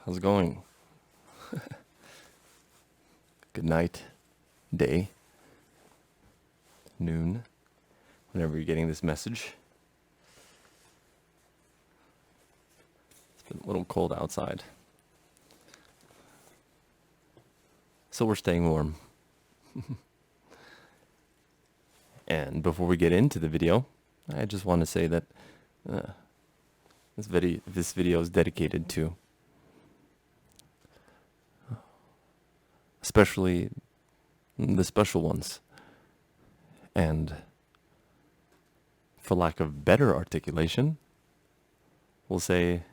How's it going? Good night, day, noon, whenever you're getting this message. It's been a little cold outside, so we're staying warm. And before we get into the video, I just want to say that this video is dedicated to especially the special ones, and for lack of better articulation, we'll say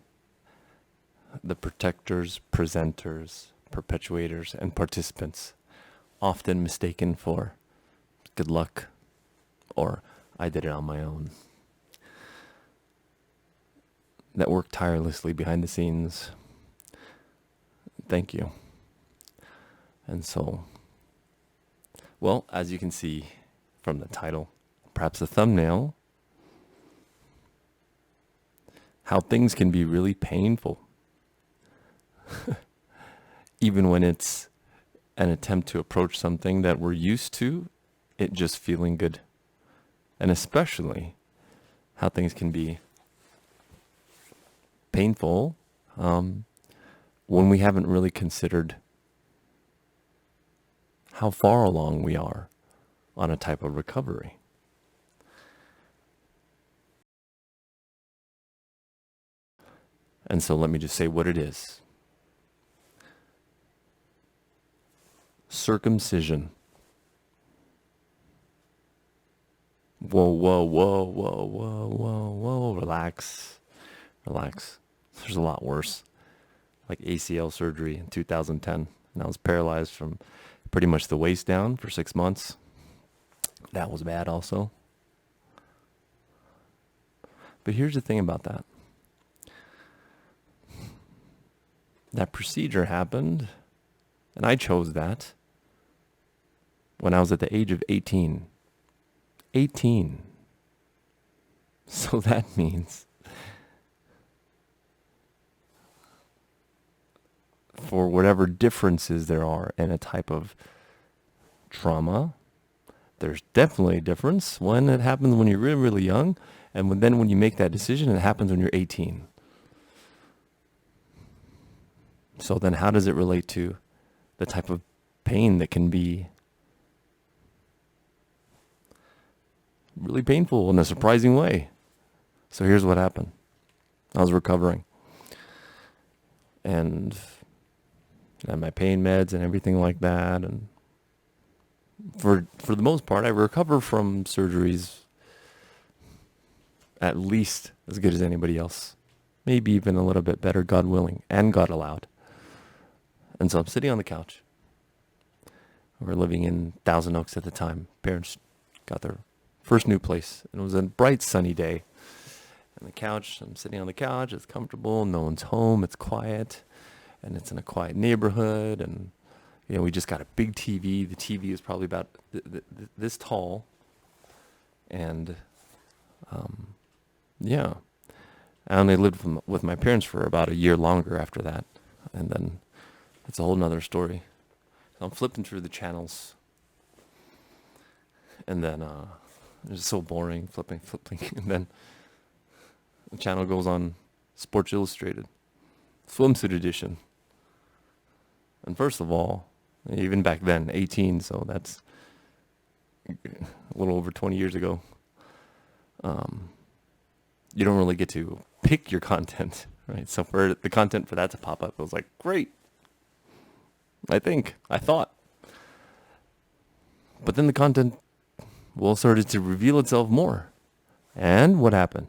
the protectors, presenters, perpetuators, and participants, often mistaken for good luck or I did it on my own, that work tirelessly behind the scenes. Thank you. And so, well, as you can see from the title, perhaps the thumbnail, how things can be really painful. Even when it's an attempt to approach something that we're used to, it just feeling good. And especially how things can be painful when we haven't really considered how far along we are on a type of recovery. And so let me just say what it is. Circumcision. Whoa. Relax. There's a lot worse. Like ACL surgery in 2010. And I was paralyzed from pretty much the waist down for 6 months. That was bad also. But here's the thing about that. That procedure happened, and I chose that when I was at the age of 18. 18. So that means for whatever differences there are in a type of trauma, there's definitely a difference when it happens when you're really, really young, and when you make that decision, it happens when you're 18. So then how does it relate to the type of pain that can be really painful in a surprising way? So here's what happened. I was recovering. And I had my pain meds and everything like that. And for the most part, I recover from surgeries at least as good as anybody else. Maybe even a little bit better, God willing, and God allowed. And so I'm sitting on the couch. We were living in Thousand Oaks at the time. Parents got their first new place. And it was a bright, sunny day. And I'm sitting on the couch. It's comfortable. No one's home. It's quiet. And it's in a quiet neighborhood. And, we just got a big TV. The TV is probably about this tall. And, yeah. I only lived with my parents for about a year longer after that. And then it's a whole nother story. So I'm flipping through the channels. And then it's so boring, flipping. And then the channel goes on Sports Illustrated, swimsuit edition. And first of all, even back then, 18, so that's a little over 20 years ago, you don't really get to pick your content, right? So for the content for that to pop up, it was like, great. I thought. But then the content, started to reveal itself more. And what happened?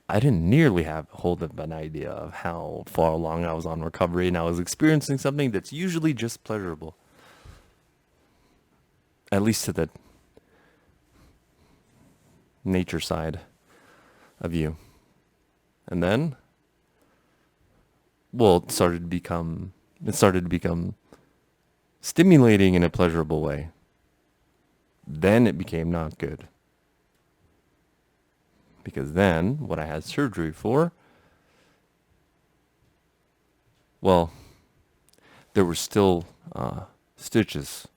I didn't nearly have hold of an idea of how far along I was on recovery, and I was experiencing something that's usually just pleasurable. At least to the nature side of you. And then, it started to become stimulating in a pleasurable way. Then it became not good. Because then, what I had surgery for Well, there were still stitches.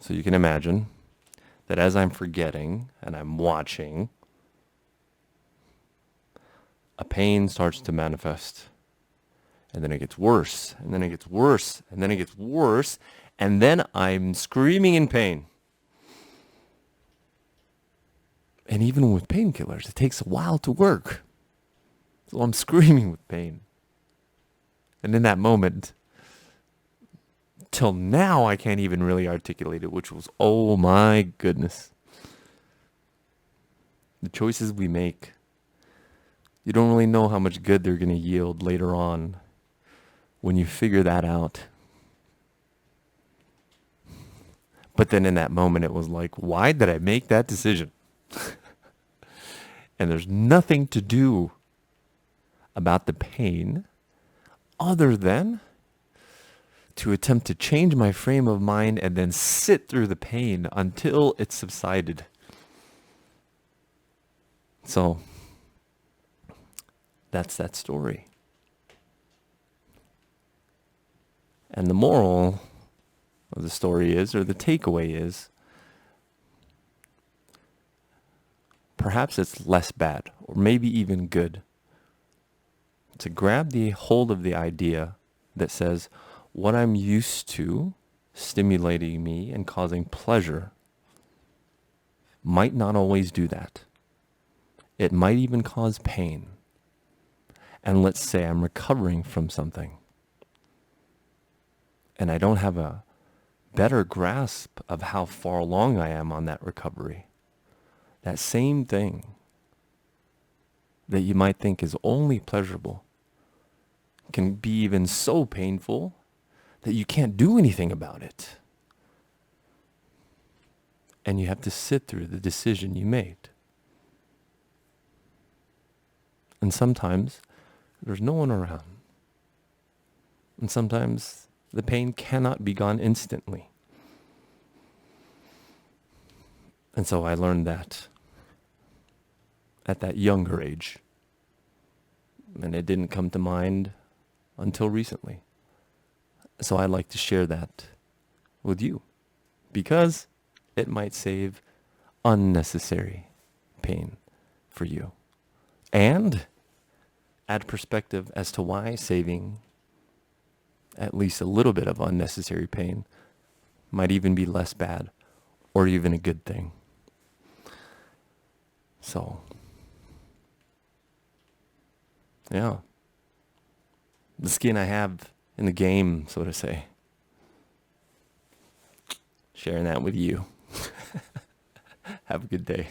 So you can imagine that as I'm forgetting and I'm watching, a pain starts to manifest. And then it gets worse, and then it gets worse, and then it gets worse, and then I'm screaming in pain. And even with painkillers, it takes a while to work. So I'm screaming with pain. And in that moment, till now, I can't even really articulate it, which was, oh my goodness. The choices we make, you don't really know how much good they're going to yield later on when you figure that out. But then in that moment, it was like, why did I make that decision? And there's nothing to do about the pain other than to attempt to change my frame of mind and then sit through the pain until it subsided. So that's that story. And the moral of the story is, or the takeaway is, perhaps it's less bad, or maybe even good, to grab the hold of the idea that says, what I'm used to stimulating me and causing pleasure might not always do that. It might even cause pain. And let's say I'm recovering from something, and I don't have a better grasp of how far along I am on that recovery. That same thing that you might think is only pleasurable can be even so painful that you can't do anything about it. And you have to sit through the decision you made. And sometimes there's no one around. And sometimes the pain cannot be gone instantly. And so I learned that at that younger age. And it didn't come to mind until recently. So I'd like to share that with you, because it might save unnecessary pain for you. And add perspective as to why saving at least a little bit of unnecessary pain might even be less bad or even a good thing. So, yeah. The skin I have in the game, so to say. Sharing that with you. Have a good day.